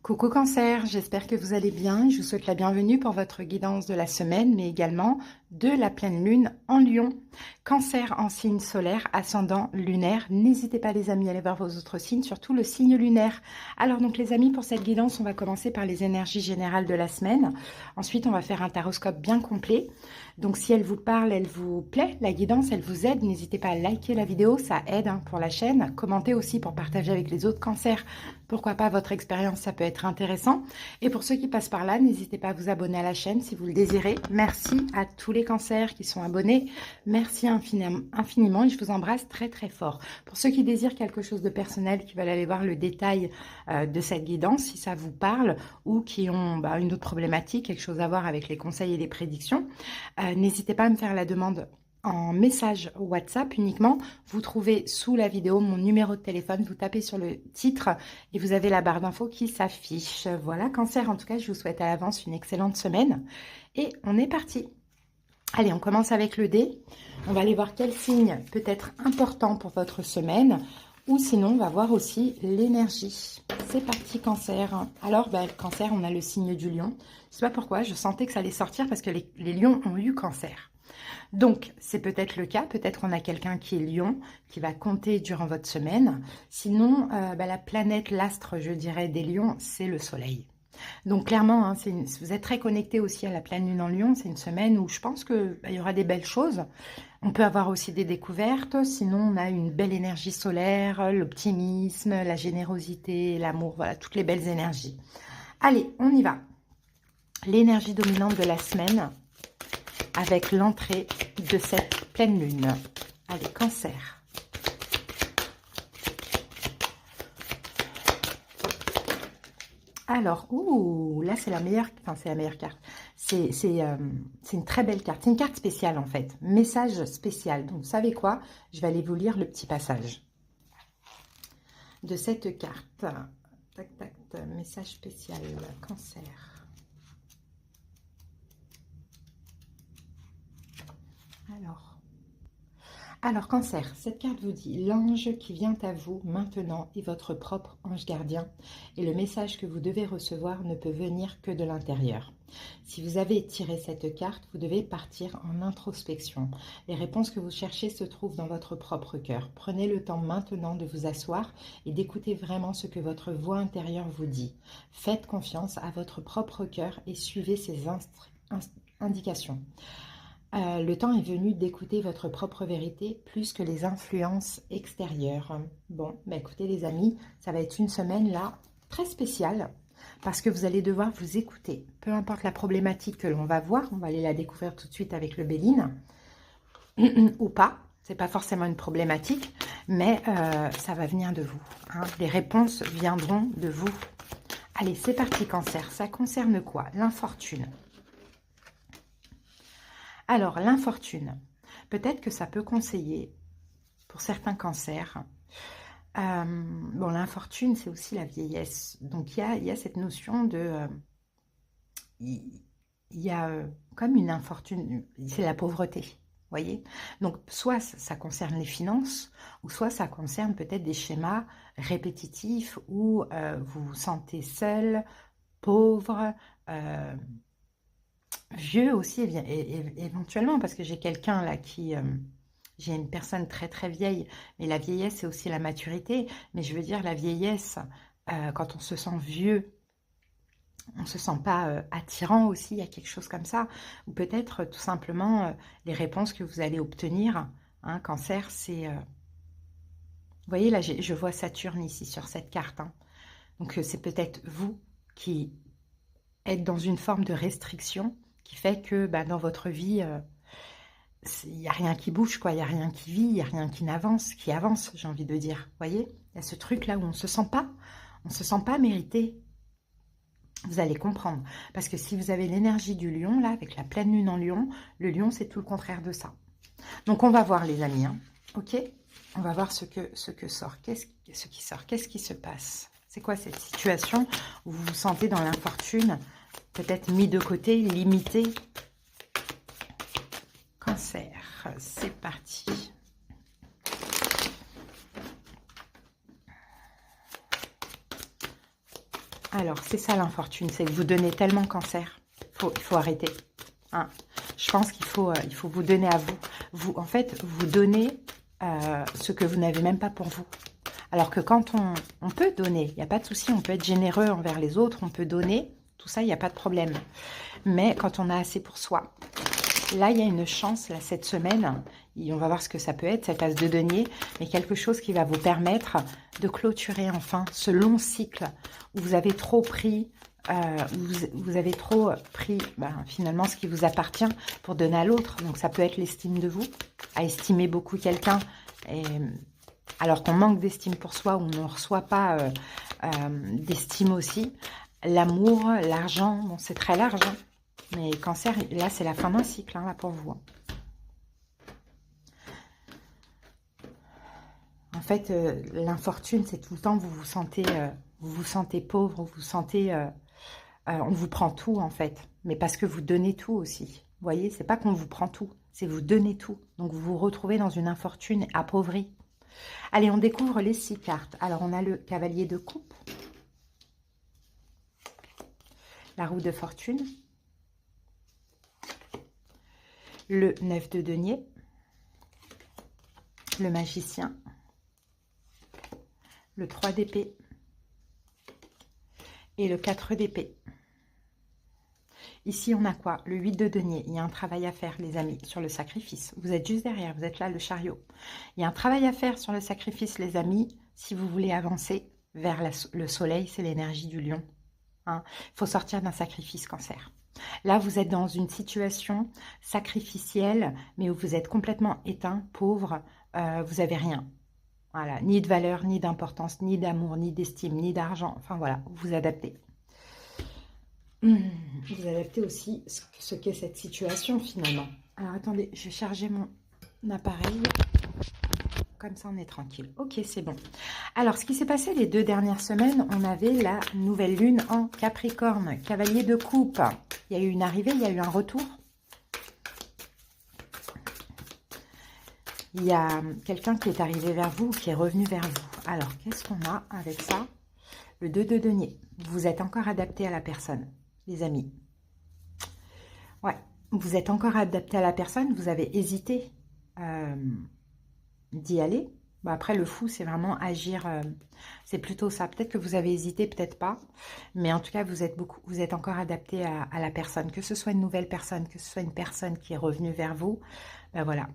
Coucou Cancer, j'espère que vous allez bien. Je vous souhaite la bienvenue pour votre guidance de la semaine, mais également de la pleine lune en Lion. Cancer en signe solaire, ascendant lunaire. N'hésitez pas les amis à aller voir vos autres signes, surtout le signe lunaire. Alors donc les amis, pour cette guidance, on va commencer par les énergies générales de la semaine. Ensuite, on va faire un taroscope bien complet. Donc si elle vous parle, elle vous plaît, la guidance, elle vous aide, n'hésitez pas à liker la vidéo, ça aide pour la chaîne. Commentez aussi pour partager avec les autres cancers. Pourquoi pas votre expérience, ça peut être intéressant. Et pour ceux qui passent par là, n'hésitez pas à vous abonner à la chaîne si vous le désirez. Merci à tous les cancers qui sont abonnés. Merci infiniment et je vous embrasse très très fort. Pour ceux qui désirent quelque chose de personnel, qui veulent aller voir le détail de cette guidance, si ça vous parle, ou qui ont une autre problématique, quelque chose à voir avec les conseils et les prédictions, n'hésitez pas à me faire la demande en message WhatsApp uniquement. Vous trouvez sous la vidéo mon numéro de téléphone, vous tapez sur le titre et vous avez la barre d'infos qui s'affiche. Voilà, Cancer, en tout cas, je vous souhaite à l'avance une excellente semaine. Et on est parti. Allez, on commence avec le dé. On va aller voir quel signe peut être important pour votre semaine. Ou sinon, on va voir aussi l'énergie. C'est parti, Cancer. Alors, Cancer, on a le signe du lion. Je ne sais pas pourquoi, je sentais que ça allait sortir parce que les lions ont eu Cancer. Donc, c'est peut-être le cas. Peut-être qu'on a quelqu'un qui est lion, qui va compter durant votre semaine. Sinon, la planète, l'astre, je dirais, des lions, c'est le soleil. Donc, clairement, hein, vous êtes très connecté aussi à la pleine lune en lion. C'est une semaine où je pense qu'il y aura des belles choses. On peut avoir aussi des découvertes. Sinon, on a une belle énergie solaire, l'optimisme, la générosité, l'amour. Voilà, toutes les belles énergies. Allez, on y va. L'énergie dominante de la semaine avec l'entrée de cette pleine lune. Allez, Cancer. Alors, là c'est la meilleure, enfin c'est la meilleure carte. C'est une très belle carte. C'est une carte spéciale en fait. Message spécial. Donc, vous savez quoi? Je vais aller vous lire le petit passage de cette carte. Tac, tac, message spécial. Cancer. Alors, Cancer, cette carte vous dit: l'ange qui vient à vous maintenant est votre propre ange gardien et le message que vous devez recevoir ne peut venir que de l'intérieur. Si vous avez tiré cette carte, vous devez partir en introspection. Les réponses que vous cherchez se trouvent dans votre propre cœur. Prenez le temps maintenant de vous asseoir et d'écouter vraiment ce que votre voix intérieure vous dit. Faites confiance à votre propre cœur et suivez ses indications. Le temps est venu d'écouter votre propre vérité plus que les influences extérieures. Bon, écoutez les amis, ça va être une semaine là très spéciale parce que vous allez devoir vous écouter. Peu importe la problématique que l'on va voir, on va aller la découvrir tout de suite avec le Béline ou pas. C'est pas forcément une problématique, mais ça va venir de vous. Hein. Les réponses viendront de vous. Allez, c'est parti, Cancer. Ça concerne quoi? L'infortune. Alors, l'infortune, peut-être que ça peut conseiller pour certains cancers. L'infortune, c'est aussi la vieillesse. Donc, il y a cette notion de... il y a comme une infortune, c'est la pauvreté, voyez. Donc, soit ça concerne les finances, ou soit ça concerne peut-être des schémas répétitifs où vous vous sentez seul, pauvre, vieux aussi, éventuellement, parce que j'ai quelqu'un là qui... j'ai une personne très très vieille, mais la vieillesse c'est aussi la maturité, mais je veux dire la vieillesse, quand on se sent vieux, on ne se sent pas attirant aussi, il y a quelque chose comme ça, ou peut-être tout simplement les réponses que vous allez obtenir, hein, Cancer, c'est... vous voyez là, je vois Saturne ici sur cette carte, hein. Donc c'est peut-être vous qui êtes dans une forme de restriction, qui fait que dans votre vie, il n'y a rien qui bouge, quoi. Il n'y a rien qui vit, il n'y a rien qui avance, j'ai envie de dire. Vous voyez, il y a ce truc-là où on ne se sent pas mérité. Vous allez comprendre. Parce que si vous avez l'énergie du lion, là, avec la pleine lune en lion, le lion, c'est tout le contraire de ça. Donc, on va voir, les amis. Hein. Ok? On va voir ce que sort. Ce qui sort? Qu'est-ce qui se passe? C'est quoi cette situation où vous vous sentez dans l'infortune, peut-être mis de côté, limité? Cancer, c'est parti. Alors, c'est ça l'infortune, c'est que vous donnez tellement cancer. Il faut arrêter. Hein. Je pense qu'il faut vous donner à vous. En fait, vous donnez ce que vous n'avez même pas pour vous. Alors que quand on peut donner, il n'y a pas de souci, on peut être généreux envers les autres, on peut donner, tout ça, il n'y a pas de problème. Mais quand on a assez pour soi, là, il y a une chance, là, cette semaine, et on va voir ce que ça peut être, cette as de denier, mais quelque chose qui va vous permettre de clôturer enfin ce long cycle où vous avez trop pris, vous avez trop pris finalement ce qui vous appartient pour donner à l'autre. Donc ça peut être l'estime de vous, à estimer beaucoup quelqu'un, alors qu'on manque d'estime pour soi ou on ne reçoit pas d'estime aussi. L'amour, l'argent, bon, c'est très large, hein. Mais cancer, là, c'est la fin d'un cycle, hein, là, pour vous. En fait, l'infortune, c'est tout le temps, vous vous sentez pauvre, vous vous sentez... on vous prend tout, en fait. Mais parce que vous donnez tout aussi. Vous voyez, c'est pas qu'on vous prend tout, c'est vous donnez tout. Donc, vous vous retrouvez dans une infortune appauvrie. Allez, on découvre les 6 cartes. Alors, on a le cavalier de coupe. La roue de fortune. Le 9 de denier. Le magicien. Le 3 d'épée. Et le 4 d'épée. Ici, on a quoi? Le 8 de denier. Il y a un travail à faire, les amis, sur le sacrifice. Vous êtes juste derrière, vous êtes là, le chariot. Il y a un travail à faire sur le sacrifice, les amis, si vous voulez avancer vers le soleil, c'est l'énergie du lion. Hein. Il faut sortir d'un sacrifice, cancer. Là, vous êtes dans une situation sacrificielle, mais où vous êtes complètement éteint, pauvre, vous n'avez rien. Voilà, ni de valeur, ni d'importance, ni d'amour, ni d'estime, ni d'argent. Enfin voilà, vous vous adaptez. Vous adaptez aussi ce qu'est cette situation finalement. Alors attendez, je vais charger mon appareil. Comme ça, on est tranquille. Ok, c'est bon. Alors, ce qui s'est passé les 2 dernières semaines, on avait la nouvelle lune en Capricorne, cavalier de coupe. Il y a eu une arrivée, il y a eu un retour. Il y a quelqu'un qui est arrivé vers vous, qui est revenu vers vous. Alors, qu'est-ce qu'on a avec ça? Le 2 de denier. Vous êtes encore adapté à la personne, les amis. Ouais, vous êtes encore adapté à la personne, vous avez hésité d'y aller. Bon, après, le fou, c'est vraiment agir, c'est plutôt ça. Peut-être que vous avez hésité, peut-être pas. Mais en tout cas, vous êtes encore adapté à la personne. Que ce soit une nouvelle personne, que ce soit une personne qui est revenue vers vous, ben voilà.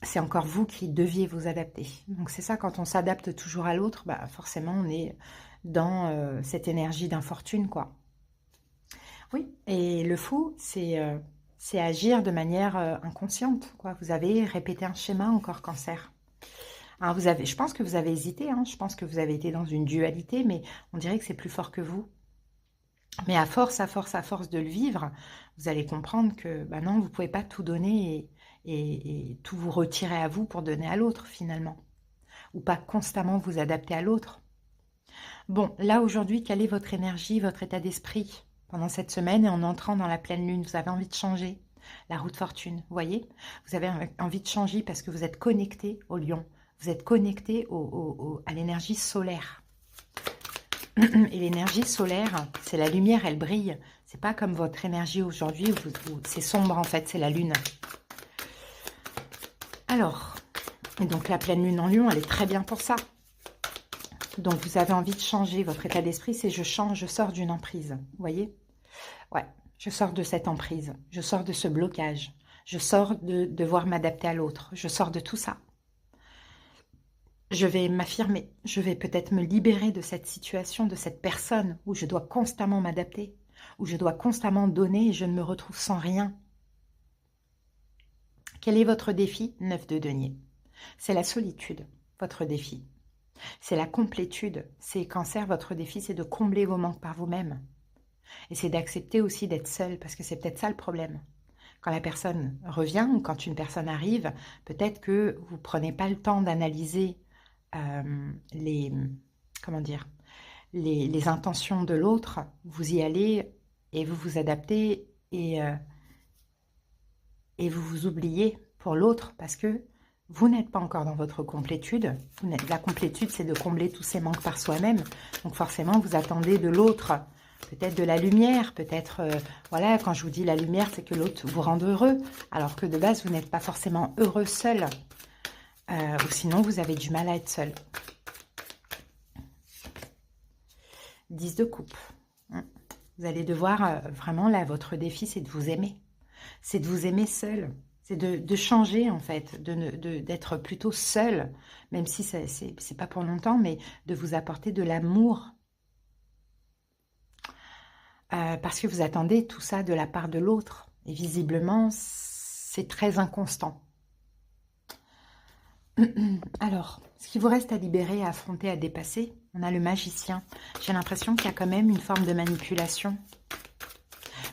C'est encore vous qui deviez vous adapter. Donc c'est ça, quand on s'adapte toujours à l'autre, bah forcément on est dans cette énergie d'infortune, quoi. Oui, et le fou, c'est agir de manière inconsciente, quoi. Vous avez répété un schéma encore, cancer. Hein, je pense que vous avez hésité, hein, je pense que vous avez été dans une dualité, mais on dirait que c'est plus fort que vous. Mais à force de le vivre, vous allez comprendre que bah non, vous ne pouvez pas tout donner et tout vous retirer à vous pour donner à l'autre finalement. Ou pas constamment vous adapter à l'autre. Bon, là aujourd'hui, quelle est votre énergie, votre état d'esprit pendant cette semaine et en entrant dans la pleine lune? Vous avez envie de changer la roue de fortune, vous voyez? Vous avez envie de changer parce que vous êtes connecté au lion. Vous êtes connecté à l'énergie solaire. Et l'énergie solaire, c'est la lumière, elle brille. C'est pas comme votre énergie aujourd'hui où c'est sombre en fait, c'est la lune. Alors, et donc la pleine lune en lion, elle est très bien pour ça. Donc vous avez envie de changer votre état d'esprit, c'est je change, je sors d'une emprise. Vous voyez? Ouais, je sors de cette emprise, je sors de ce blocage, je sors de devoir m'adapter à l'autre, je sors de tout ça. Je vais m'affirmer, je vais peut-être me libérer de cette situation, de cette personne où je dois constamment m'adapter, où je dois constamment donner et je ne me retrouve sans rien. Quel est votre défi? 9 de denier. C'est la solitude, votre défi. C'est la complétude. C'est cancer, votre défi, c'est de combler vos manques par vous-même. Et c'est d'accepter aussi d'être seul, parce que c'est peut-être ça le problème. Quand la personne revient ou quand une personne arrive, peut-être que vous ne prenez pas le temps d'analyser les intentions de l'autre, vous y allez et vous vous adaptez et vous vous oubliez pour l'autre parce que vous n'êtes pas encore dans votre complétude. La complétude, c'est de combler tous ces manques par soi-même. Donc forcément, vous attendez de l'autre peut-être de la lumière, peut-être, voilà, quand je vous dis la lumière, c'est que l'autre vous rende heureux, alors que de base, vous n'êtes pas forcément heureux seul, ou sinon, vous avez du mal à être seul. 10 de coupe. Vous allez devoir, vraiment, là, votre défi, c'est de vous aimer. C'est de vous aimer seul. C'est de changer, en fait, d'être plutôt seul, même si c'est pas pour longtemps, mais de vous apporter de l'amour. Parce que vous attendez tout ça de la part de l'autre. Et visiblement, c'est très inconstant. Alors, ce qui vous reste à libérer, à affronter, à dépasser, on a le magicien. J'ai l'impression qu'il y a quand même une forme de manipulation.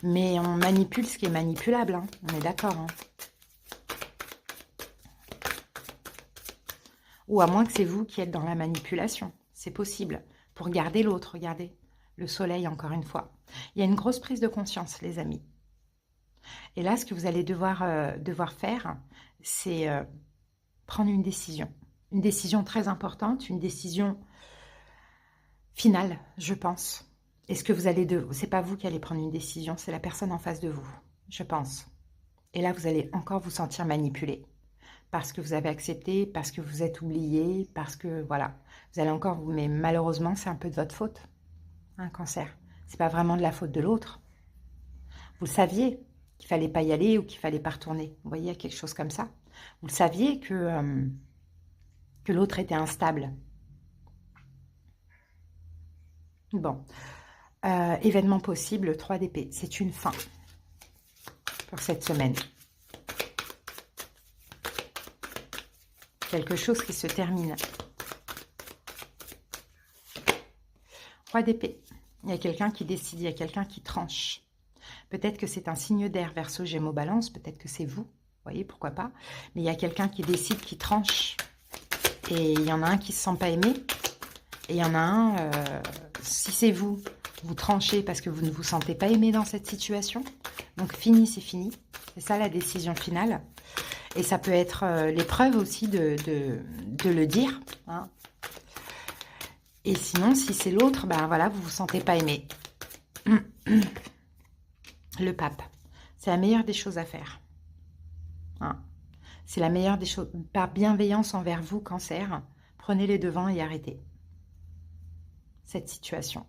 Mais on manipule ce qui est manipulable, hein. On est d'accord, hein. Ou à moins que c'est vous qui êtes dans la manipulation. C'est possible. Pour garder l'autre, regardez. Le soleil, encore une fois. Il y a une grosse prise de conscience, les amis. Et là, ce que vous allez devoir faire, c'est prendre une décision. Une décision très importante, une décision finale, je pense. Est-ce que vous allez c'est pas vous qui allez prendre une décision, c'est la personne en face de vous, je pense. Et là, vous allez encore vous sentir manipulé. Parce que vous avez accepté, parce que vous êtes oublié, parce que, voilà. Vous allez encore vous... Mais malheureusement, c'est un peu de votre faute, un cancer. C'est pas vraiment de la faute de l'autre. Vous le saviez qu'il fallait pas y aller ou qu'il fallait pas retourner. Vous voyez, il y a quelque chose comme ça. Vous le saviez que l'autre était instable. Bon. Événement possible, 3 d'épée. C'est une fin pour cette semaine. Quelque chose qui se termine. 3 d'épée. Il y a quelqu'un qui décide, il y a quelqu'un qui tranche. Peut-être que c'est un signe d'air, Verseau, Gémeaux, Balance. Peut-être que c'est vous. Vous voyez, pourquoi pas. Mais il y a quelqu'un qui décide, qui tranche. Et il y en a un qui ne se sent pas aimé. Et il y en a un, si c'est vous, vous tranchez parce que vous ne vous sentez pas aimé dans cette situation. Donc fini, c'est fini. C'est ça la décision finale. Et ça peut être l'épreuve aussi de le dire, hein. Et sinon, si c'est l'autre, ben voilà, vous ne vous sentez pas aimé. Le pape. C'est la meilleure des choses à faire. Hein. C'est la meilleure des choses. Par bienveillance envers vous, cancer, prenez les devants et arrêtez cette situation.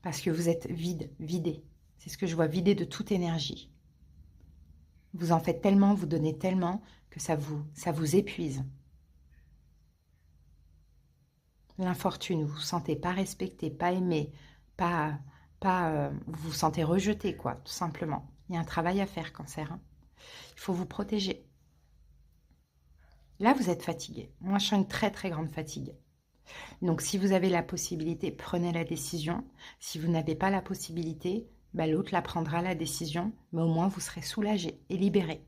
Parce que vous êtes vidé. C'est ce que je vois, vidé de toute énergie. Vous en faites tellement, vous donnez tellement que ça vous épuise. L'infortune, vous vous sentez pas respecté, pas aimé, vous vous sentez rejeté, quoi, tout simplement. Il y a un travail à faire, cancer. Hein. Il faut vous protéger. Là, vous êtes fatigué. Moi, je sens une très, très grande fatigue. Donc, si vous avez la possibilité, prenez la décision. Si vous n'avez pas la possibilité, ben, l'autre la prendra la décision, mais au moins, vous serez soulagé et libéré.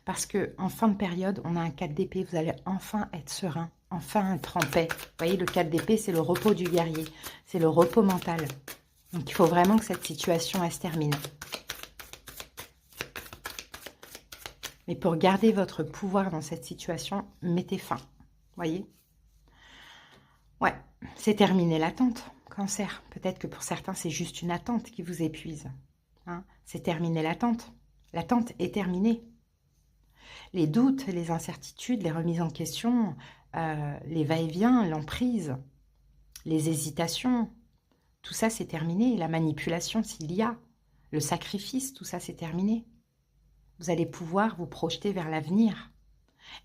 Parce qu'en fin de période, on a un 4 d'épée, vous allez enfin être serein, enfin être en paix. Vous voyez, le 4 d'épée, c'est le repos du guerrier, c'est le repos mental. Donc, il faut vraiment que cette situation, elle se termine. Mais pour garder votre pouvoir dans cette situation, mettez fin. Vous voyez? Ouais, c'est terminé l'attente, cancer. Peut-être que pour certains, c'est juste une attente qui vous épuise. Hein, c'est terminé l'attente. L'attente est terminée. Les doutes, les incertitudes, les remises en question, les va-et-vient, l'emprise, les hésitations, tout ça c'est terminé. La manipulation s'il y a, le sacrifice, tout ça c'est terminé. Vous allez pouvoir vous projeter vers l'avenir.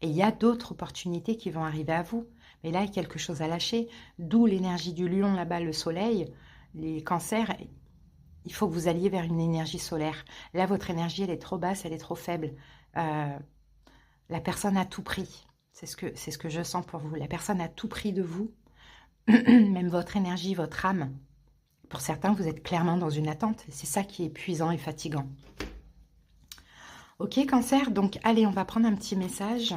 Et il y a d'autres opportunités qui vont arriver à vous. Mais là, il y a quelque chose à lâcher. D'où l'énergie du lion là-bas, le soleil, les cancers. Il faut que vous alliez vers une énergie solaire. Là, votre énergie, elle est trop basse, elle est trop faible. La personne a tout pris. C'est ce que je sens pour vous. La personne a tout pris de vous. Même votre énergie, votre âme. Pour certains, vous êtes clairement dans une attente. C'est ça qui est épuisant et fatigant. Ok, cancer. Donc, allez, on va prendre un petit message.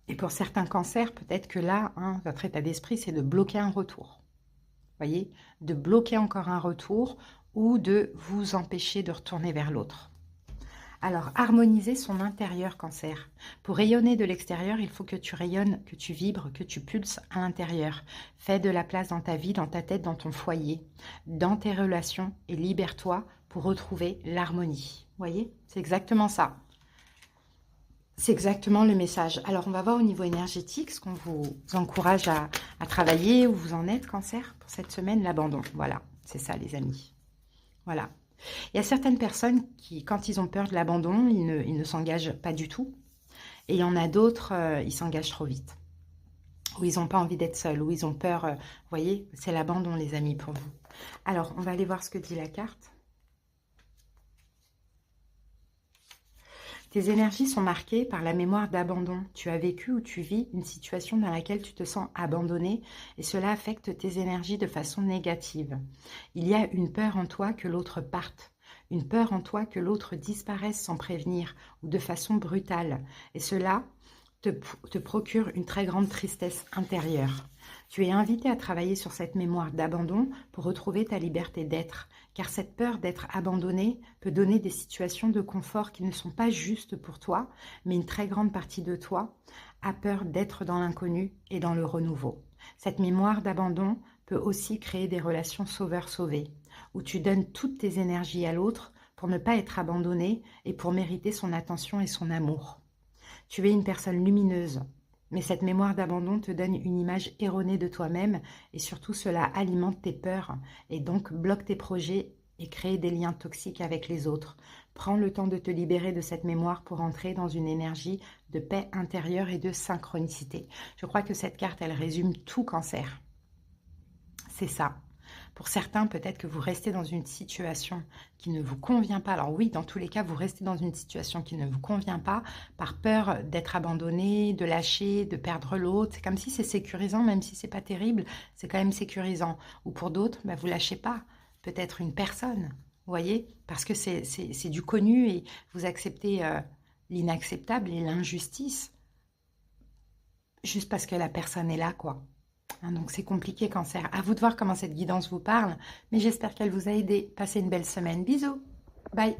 Et pour certains cancers, peut-être que là, hein, votre état d'esprit, c'est de bloquer un retour. Vous voyez, de bloquer encore un retour ou de vous empêcher de retourner vers l'autre. Alors, harmoniser son intérieur, Cancer. Pour rayonner de l'extérieur, il faut que tu rayonnes, que tu vibres, que tu pulses à l'intérieur. Fais de la place dans ta vie, dans ta tête, dans ton foyer, dans tes relations et libère-toi pour retrouver l'harmonie. Vous voyez? C'est exactement ça. C'est exactement le message. Alors, on va voir au niveau énergétique ce qu'on vous encourage à travailler, où vous en êtes, Cancer, pour cette semaine, l'abandon. Voilà, c'est ça, les amis. Voilà. Il y a certaines personnes qui, quand ils ont peur de l'abandon, ils ne s'engagent pas du tout. Et il y en a d'autres, ils s'engagent trop vite. Ou ils n'ont pas envie d'être seuls, ou ils ont peur. Vous voyez, c'est l'abandon, les amis, pour vous. Alors, on va aller voir ce que dit la carte. Tes énergies sont marquées par la mémoire d'abandon. Tu as vécu ou tu vis une situation dans laquelle tu te sens abandonné et cela affecte tes énergies de façon négative. Il y a une peur en toi que l'autre parte, une peur en toi que l'autre disparaisse sans prévenir ou de façon brutale. Et cela te procure une très grande tristesse intérieure. Tu es invité à travailler sur cette mémoire d'abandon pour retrouver ta liberté d'être, car cette peur d'être abandonné peut donner des situations de confort qui ne sont pas justes pour toi, mais une très grande partie de toi a peur d'être dans l'inconnu et dans le renouveau. Cette mémoire d'abandon peut aussi créer des relations sauveur-sauvé, où tu donnes toutes tes énergies à l'autre pour ne pas être abandonné et pour mériter son attention et son amour. Tu es une personne lumineuse, mais cette mémoire d'abandon te donne une image erronée de toi-même et surtout cela alimente tes peurs et donc bloque tes projets et crée des liens toxiques avec les autres. Prends le temps de te libérer de cette mémoire pour entrer dans une énergie de paix intérieure et de synchronicité. Je crois que cette carte, elle résume tout, Cancer. C'est ça. Pour certains, peut-être que vous restez dans une situation qui ne vous convient pas. Alors oui, dans tous les cas, vous restez dans une situation qui ne vous convient pas par peur d'être abandonné, de lâcher, de perdre l'autre. C'est comme si c'est sécurisant, même si c'est pas terrible, c'est quand même sécurisant. Ou pour d'autres, bah, vous lâchez pas. Peut-être une personne, vous voyez, parce que c'est du connu et vous acceptez l'inacceptable et l'injustice juste parce que la personne est là, quoi. Hein, donc c'est compliqué, Cancer. À vous de voir comment cette guidance vous parle, mais j'espère qu'elle vous a aidé. Passez une belle semaine. Bisous. Bye.